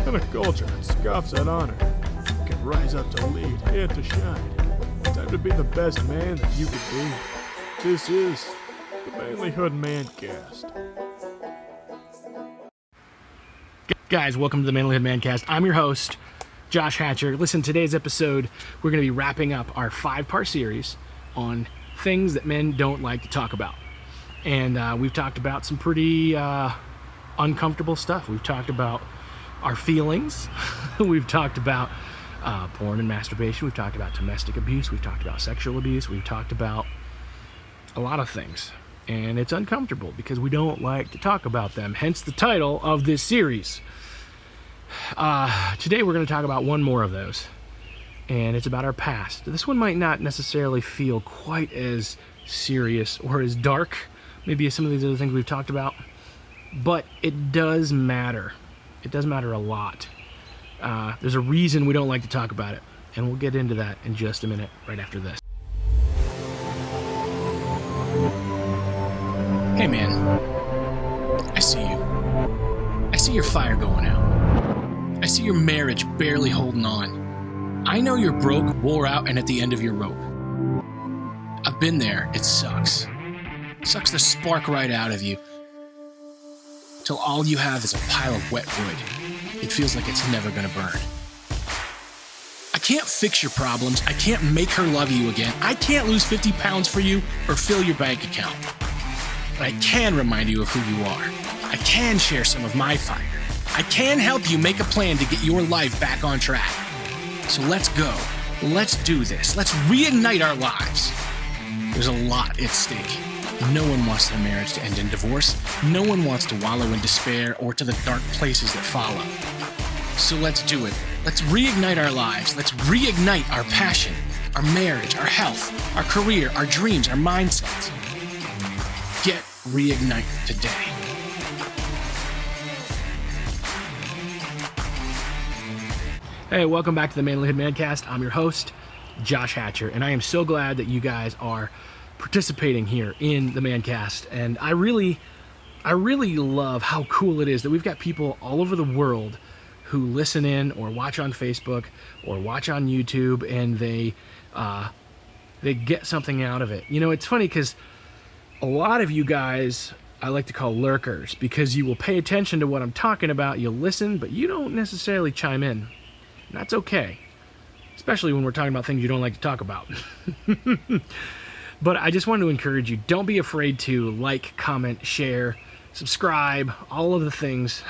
In a culture that scoffs at honor, you can rise up to lead and to shine. Time to be the best man that you can be. This is the Manlihood ManCast. Guys, welcome to the Manlihood ManCast. I'm your host, Josh Hatcher. Listen, today's episode, we're going to be wrapping up our 5-part series on things that men don't like to talk about. And we've talked about some pretty uncomfortable stuff. We've talked about our feelings. We've talked about porn and masturbation. We've talked about domestic abuse. We've talked about sexual abuse. We've talked about a lot of things. And it's uncomfortable because we don't like to talk about them. Hence the title of this series. Today we're going to talk about one more of those. And it's about our past. This one might not necessarily feel quite as serious or as dark, maybe as some of these other things we've talked about. But it does matter. It does matter a lot. There's a reason we don't like to talk about it. And we'll get into that in just a minute, right after this. Hey man, I see you. I see your fire going out. I see your marriage barely holding on. I know you're broke, wore out, and at the end of your rope. I've been there. It sucks. Sucks the spark right out of you. Till all you have is a pile of wet wood. It feels like it's never gonna burn. I can't fix your problems. I can't make her love you again. I can't lose 50 pounds for you or fill your bank account. But I can remind you of who you are. I can share some of my fire. I can help you make a plan to get your life back on track. So let's go. Let's do this. Let's reignite our lives. There's a lot at stake. No one wants their marriage to end in divorce. No one wants to wallow in despair or to the dark places that follow. So let's do it. Let's reignite our lives. Let's reignite our passion, our marriage, our health, our career, our dreams, our mindsets. Get reignite today. Hey, welcome back to the Manlihood ManCast. I'm your host, Josh Hatcher, and I am so glad that you guys are participating here in the ManCast. And I really love how cool it is that we've got people all over the world who listen in or watch on Facebook or watch on YouTube, and they get something out of it. You know, it's funny because a lot of you guys I like to call lurkers, because you will pay attention to what I'm talking about, you'll listen, but you don't necessarily chime in. And that's okay, especially when we're talking about things you don't like to talk about. But I just want to encourage you, don't be afraid to like, comment, share, subscribe, all of the things.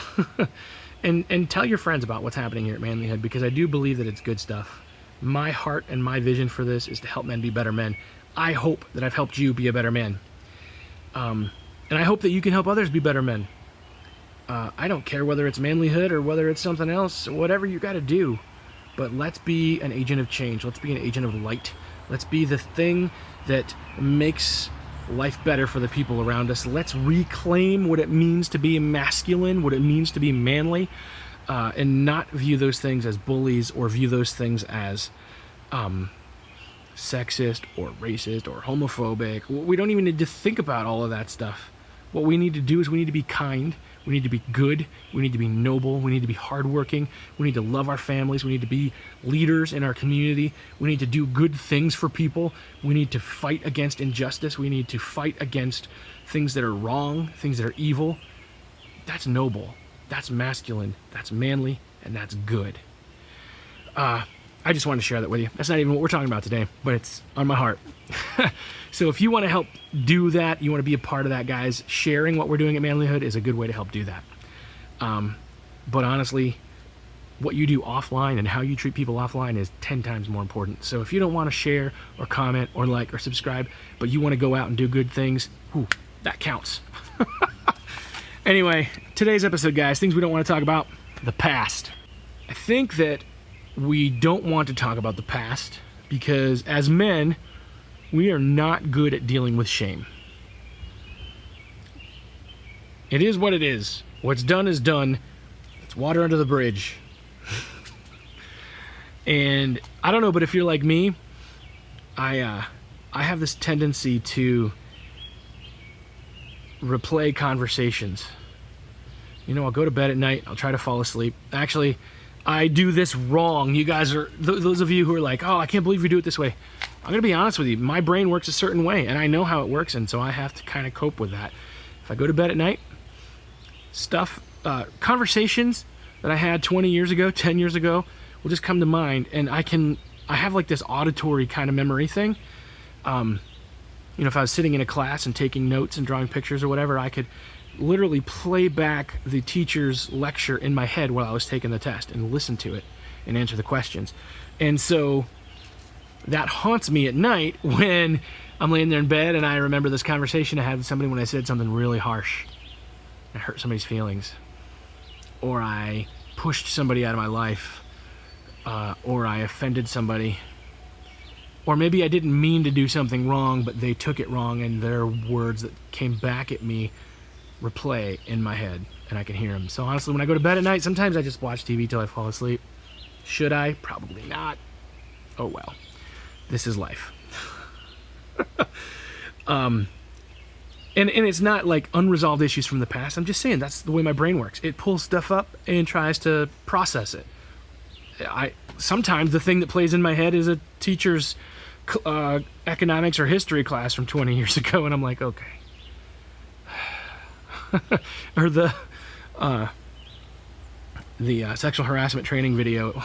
and tell your friends about what's happening here at Manlihood, because I do believe that it's good stuff. My heart and my vision for this is to help men be better men. I hope that I've helped you be a better man. And I hope that you can help others be better men. I don't care whether it's manlyhood or whether it's something else, whatever you got to do. But let's be an agent of change. Let's be an agent of light. Let's be the thing that makes life better for the people around us. Let's reclaim what it means to be masculine, what it means to be manly, and not view those things as bullies or view those things as sexist or racist or homophobic. We don't even need to think about all of that stuff. What we need to do is we need to be kind. We need to be good. We need to be noble. We need to be hardworking. We need to love our families. We need to be leaders in our community. We need to do good things for people. We need to fight against injustice. We need to fight against things that are wrong, things that are evil. That's noble. That's masculine. That's manly. And that's good. I just wanted to share that with you. That's not even what we're talking about today, but it's on my heart. So if you want to help do that, you want to be a part of that, guys, sharing what we're doing at Manlihood is a good way to help do that. But honestly, what you do offline and how you treat people offline is 10 times more important. So if you don't want to share or comment or like or subscribe, but you want to go out and do good things, that counts. Anyway, today's episode, guys, things we don't want to talk about, the past. I think that we don't want to talk about the past because as men, we are not good at dealing with shame. It is what it is. What's done is done. It's water under the bridge. And I don't know, but if you're like me, I have this tendency to replay conversations I'll go to bed at night. I'll try to fall asleep. Actually, I do this wrong. You guys are, those of you who are like, oh, I can't believe you do it this way. I'm going to be honest with you. My brain works a certain way, and I know how it works, and so I have to kind of cope with that. If I go to bed at night, conversations that I had 20 years ago, 10 years ago, will just come to mind, and I have like this auditory kind of memory thing. If I was sitting in a class and taking notes and drawing pictures or whatever, I could literally play back the teacher's lecture in my head while I was taking the test and listen to it and answer the questions. And so that haunts me at night when I'm laying there in bed and I remember this conversation I had with somebody when I said something really harsh. I hurt somebody's feelings, or I pushed somebody out of my life, or I offended somebody, or maybe I didn't mean to do something wrong, but they took it wrong, and their words that came back at me replay in my head, and I can hear them. So honestly, when I go to bed at night, sometimes I just watch TV till I fall asleep. Should I? Probably not. Oh well. This is life. And it's not like unresolved issues from the past. I'm just saying that's the way my brain works. It pulls stuff up and tries to process it. Sometimes the thing that plays in my head is a teacher's economics or history class from 20 years ago, and I'm like, okay. Or the sexual harassment training video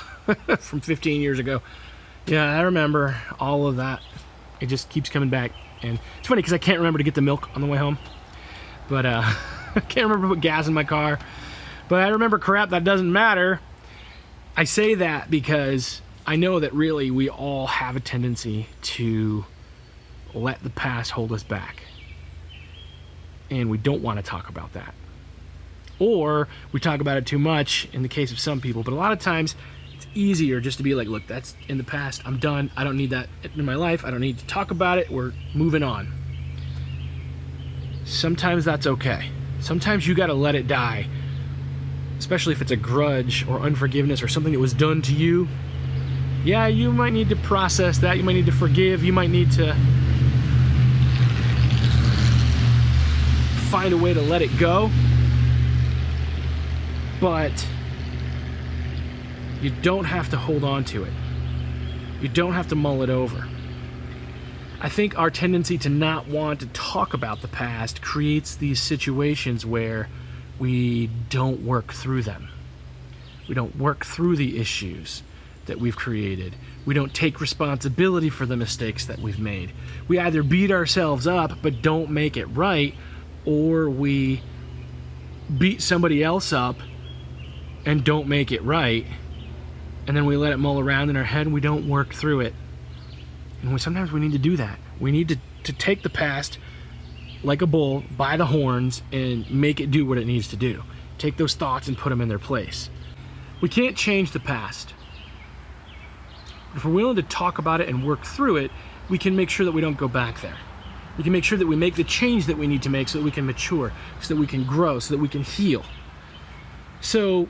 from 15 years ago. Yeah, I remember all of that. It just keeps coming back. And it's funny because I can't remember to get the milk on the way home. But I can't remember to put gas in my car. But I remember crap that doesn't matter. I say that because I know that really we all have a tendency to let the past hold us back. And we don't want to talk about that. Or we talk about it too much in the case of some people. But a lot of times it's easier just to be like, look, that's in the past. I'm done. I don't need that in my life. I don't need to talk about it. We're moving on. Sometimes that's okay. Sometimes you got to let it die. Especially if it's a grudge or unforgiveness or something that was done to you. Yeah, you might need to process that. You might need to forgive. You might need to find a way to let it go. But you don't have to hold on to it. You don't have to mull it over. I think our tendency to not want to talk about the past creates these situations where we don't work through them. We don't work through the issues that we've created. We don't take responsibility for the mistakes that we've made. We either beat ourselves up but don't make it right, or we beat somebody else up and don't make it right, and then we let it mull around in our head and we don't work through it. And sometimes we need to do that. We need to take the past like a bull by the horns and make it do what it needs to do. Take those thoughts and put them in their place. We can't change the past. If we're willing to talk about it and work through it, we can make sure that we don't go back there. We can make sure that we make the change that we need to make so that we can mature, so that we can grow, so that we can heal. So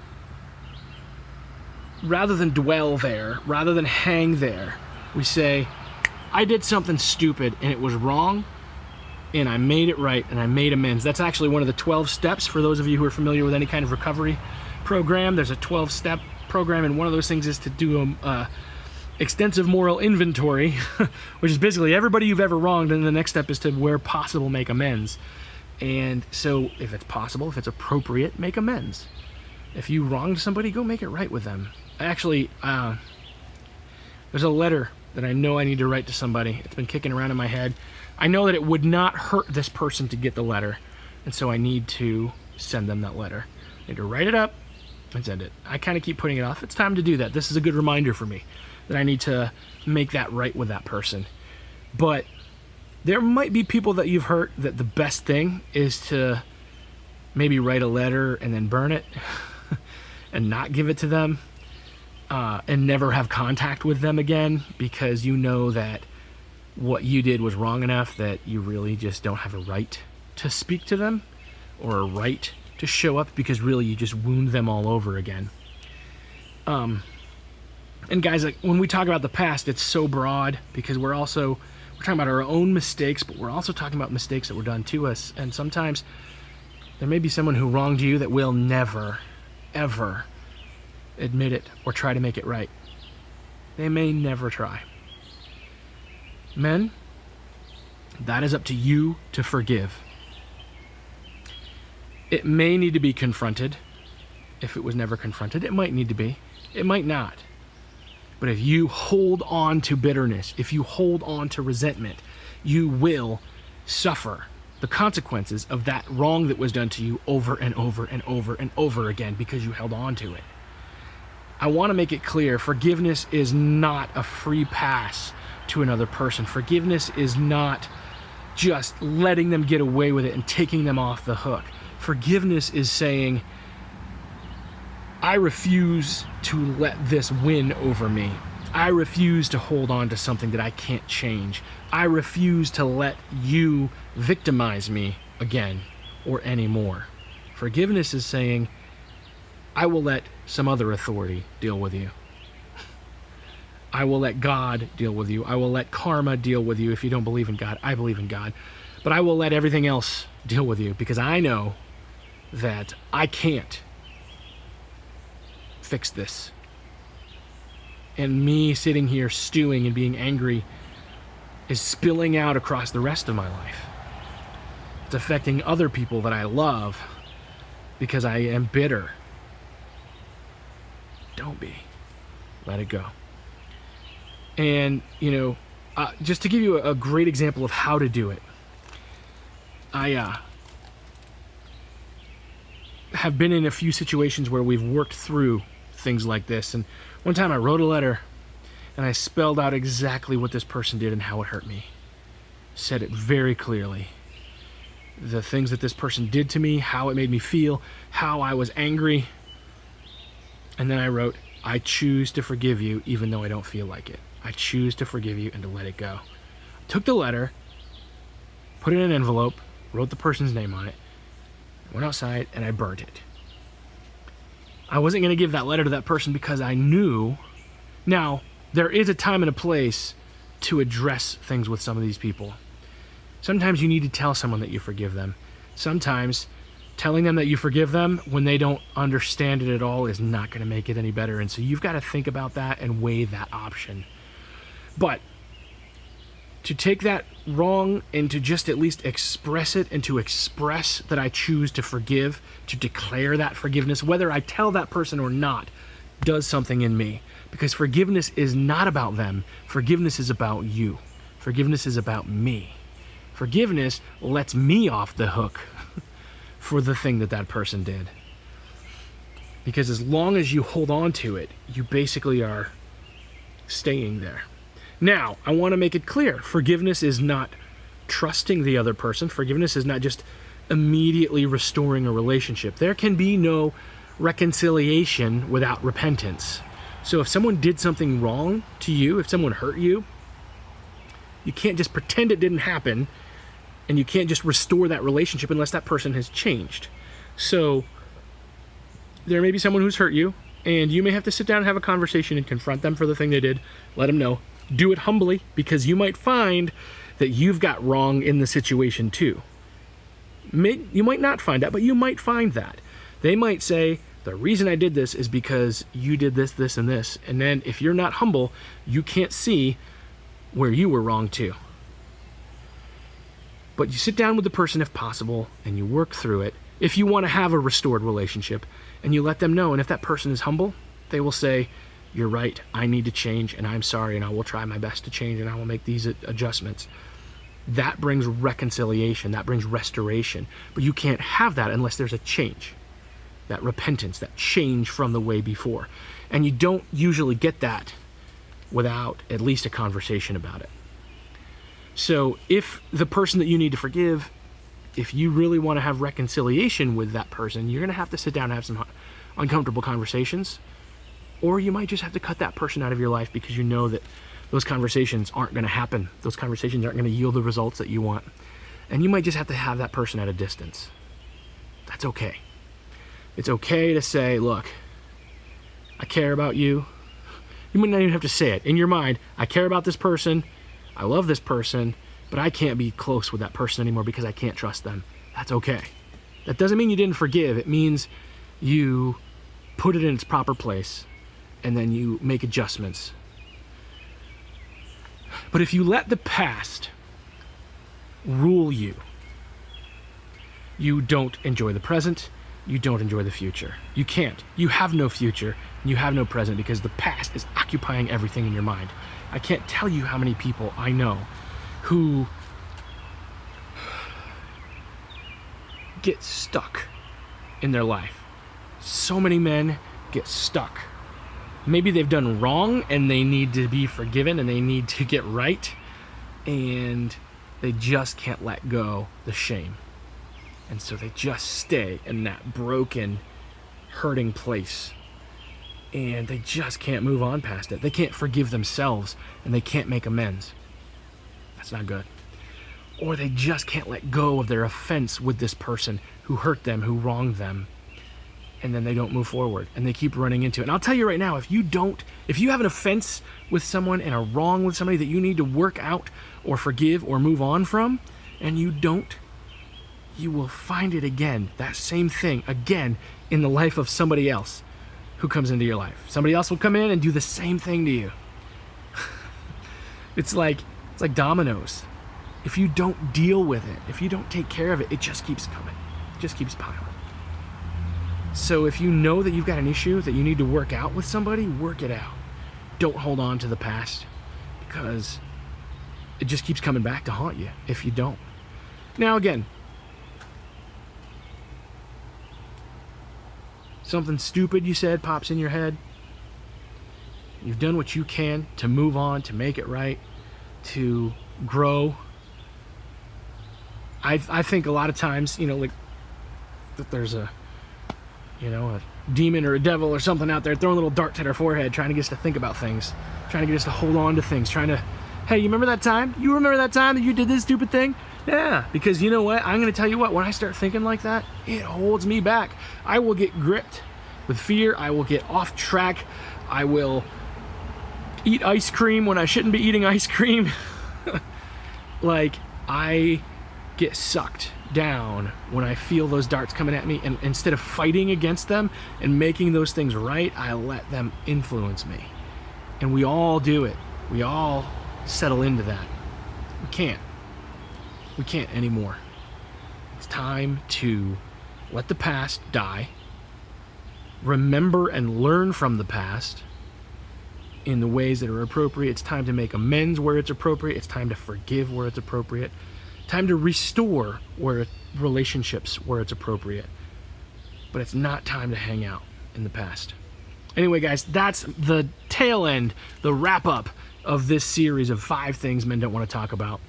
rather than dwell there, rather than hang there, we say, I did something stupid and it was wrong, and I made it right and I made amends. That's actually one of the 12 steps for those of you who are familiar with any kind of recovery program. There's a 12-step program, and one of those things is to do extensive moral inventory, which is basically everybody you've ever wronged, and the next step is to, where possible, make amends. And so if it's possible, if it's appropriate, make amends. If you wronged somebody, go make it right with them. Actually, there's a letter that I know I need to write to somebody. It's been kicking around in my head. I know that it would not hurt this person to get the letter, and so I need to send them that letter. I need to write it up and send it. I kind of keep putting it off. It's time to do that. This is a good reminder for me that I need to make that right with that person. But there might be people that you've hurt that the best thing is to maybe write a letter and then burn it and not give it to them, and never have contact with them again, because you know that what you did was wrong enough that you really just don't have a right to speak to them or a right to show up, because really you just wound them all over again. And guys, like, when we talk about the past, it's so broad, because we're talking about our own mistakes, but we're also talking about mistakes that were done to us. And sometimes There may be someone who wronged you that will never, ever admit it or try to make it right. They may never try. Men, that is up to you to forgive. It may need to be confronted. If it was never confronted, it might need to be. It might not. But if you hold on to bitterness, if you hold on to resentment, you will suffer the consequences of that wrong that was done to you over and over and over and over again because you held on to it. I want to make it clear, forgiveness is not a free pass to another person. Forgiveness is not just letting them get away with it and taking them off the hook. Forgiveness is saying, I refuse to let this win over me. I refuse to hold on to something that I can't change. I refuse to let you victimize me again or anymore. Forgiveness is saying, I will let some other authority deal with you. I will let God deal with you. I will let karma deal with you. If you don't believe in God, I believe in God. But I will let everything else deal with you because I know that I can't fix this. And me sitting here stewing and being angry is spilling out across the rest of my life. It's affecting other people that I love because I am bitter. Don't be. Let it go. And, just to give you a great example of how to do it, I have been in a few situations where we've worked through things like this. And one time I wrote a letter and I spelled out exactly what this person did and how it hurt me. Said it very clearly. The things that this person did to me, how it made me feel, how I was angry. And then I wrote, I choose to forgive you even though I don't feel like it. I choose to forgive you and to let it go. Took the letter, put it in an envelope, wrote the person's name on it, went outside, and I burnt it. I wasn't going to give that letter to that person because I knew. Now, there is a time and a place to address things with some of these people. Sometimes you need to tell someone that you forgive them. Sometimes telling them that you forgive them when they don't understand it at all is not going to make it any better. And so you've got to think about that and weigh that option. But to take that wrong and to just at least express it and to express that I choose to forgive, to declare that forgiveness, whether I tell that person or not, does something in me. Because forgiveness is not about them. Forgiveness is about you. Forgiveness is about me. Forgiveness lets me off the hook for the thing that person did. Because as long as you hold on to it, you basically are staying there. Now, I want to make it clear, forgiveness is not trusting the other person. Forgiveness is not just immediately restoring a relationship. There can be no reconciliation without repentance. So if someone did something wrong to you, if someone hurt you, you can't just pretend it didn't happen, and you can't just restore that relationship unless that person has changed. So there may be someone who's hurt you, and you may have to sit down and have a conversation and confront them for the thing they did. Let them know. Do it humbly, because you might find that you've got wrong in the situation too. You might not find that, but you might find that. They might say, the reason I did this is because you did this, this, and this. And then if you're not humble, you can't see where you were wrong too. But you sit down with the person if possible, and you work through it. If you want to have a restored relationship, and you let them know, and if that person is humble, they will say, you're right, I need to change, and I'm sorry, and I will try my best to change, and I will make these adjustments. That brings reconciliation, that brings restoration. But you can't have that unless there's a change, that repentance, that change from the way before. And you don't usually get that without at least a conversation about it. So if the person that you need to forgive, if you really want to have reconciliation with that person, you're going to have to sit down and have some uncomfortable conversations. Or you might just have to cut that person out of your life because you know that those conversations aren't going to happen. Those conversations aren't going to yield the results that you want. And you might just have to have that person at a distance. That's okay. It's okay to say, look, I care about you. You might not even have to say it. In your mind, I care about this person. I love this person, but I can't be close with that person anymore because I can't trust them. That's okay. That doesn't mean you didn't forgive. It means you put it in its proper place and then you make adjustments. But if you let the past rule you, you don't enjoy the present, you don't enjoy the future. You can't. You have no future, and you have no present because the past is occupying everything in your mind. I can't tell you how many people I know who get stuck in their life. So many men get stuck. Maybe they've done wrong and they need to be forgiven and they need to get right, and they just can't let go the shame. And so they just stay in that broken, hurting place. And they just can't move on past it. They can't forgive themselves and they can't make amends. That's not good. Or they just can't let go of their offense with this person who hurt them, who wronged them. And then they don't move forward and they keep running into it. And I'll tell you right now, if you have an offense with someone and a wrong with somebody that you need to work out or forgive or move on from, and you don't, you will find it again, that same thing again in the life of somebody else who comes into your life. Somebody else will come in and do the same thing to you. It's like dominoes. If you don't deal with it, if you don't take care of it, it just keeps coming. It just keeps piling. So if you know that you've got an issue that you need to work out with somebody, work it out. Don't hold on to the past because it just keeps coming back to haunt you if you don't. Now again, something stupid you said pops in your head. You've done what you can to move on, to make it right, to grow. I think a lot of times, like that there's a demon or a devil or something out there throwing little darts at our forehead, trying to get us to think about things, trying to get us to hold on to things, hey, you remember that time? You remember that time that you did this stupid thing? Yeah, because you know what? I'm going to tell you what, when I start thinking like that, it holds me back. I will get gripped with fear. I will get off track. I will eat ice cream when I shouldn't be eating ice cream. I get sucked down when I feel those darts coming at me, and instead of fighting against them and making those things right, I let them influence me. And we all do it. We all settle into that. We can't anymore. It's time to let the past die, remember and learn from the past in the ways that are appropriate. It's time to make amends where it's appropriate. It's time to forgive where it's appropriate. Time to restore relationships where it's appropriate. But it's not time to hang out in the past. Anyway, guys, that's the tail end, the wrap up of this series of 5 things men don't want to talk about.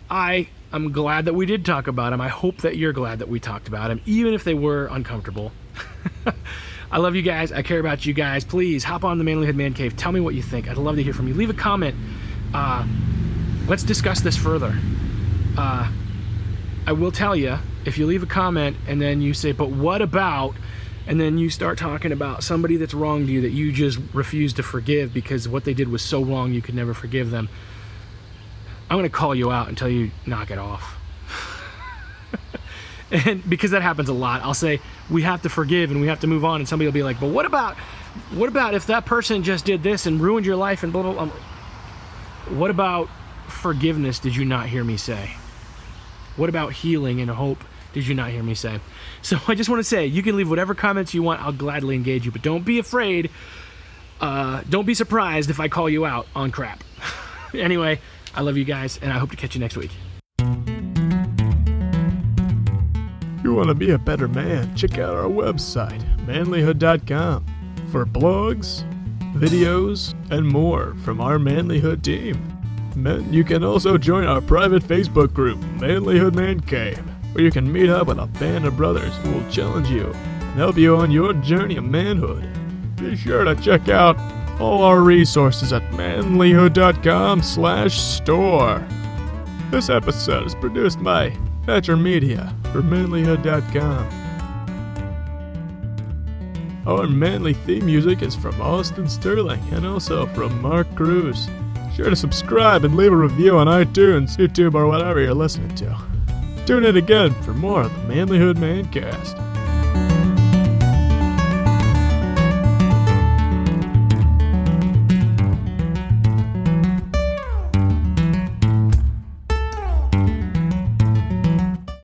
I am glad that we did talk about them. I hope that you're glad that we talked about them, even if they were uncomfortable. I love you guys. I care about you guys. Please hop on the Manlihood Man Cave. Tell me what you think. I'd love to hear from you. Leave a comment. Let's discuss this further. I will tell you, if you leave a comment and then you say, but what about, and then you start talking about somebody that's wronged you that you just refuse to forgive because what they did was so wrong you could never forgive them, I'm going to call you out until you knock it off. And because that happens a lot, I'll say we have to forgive and we have to move on, and somebody will be like, but what about if that person just did this and ruined your life and blah, blah, blah. What about forgiveness did you not hear me say? What about healing and hope did you not hear me say? So I just want to say, you can leave whatever comments you want. I'll gladly engage you, but don't be afraid. Don't be surprised if I call you out on crap. Anyway, I love you guys, and I hope to catch you next week. If you want to be a better man, check out our website, manlihood.com, for blogs, videos, and more from our Manlihood team. Men, you can also join our private Facebook group, Manlihood Man Cave, where you can meet up with a band of brothers who will challenge you and help you on your journey of manhood. Be sure to check out all our resources at manlihood.com/store. This episode is produced by Thatcher Media for manlihood.com. Our manly theme music is from Austin Sterling and also from Mark Cruz. Sure to subscribe and leave a review on iTunes, YouTube, or whatever you're listening to. Tune in again for more of the Manlihood ManCast.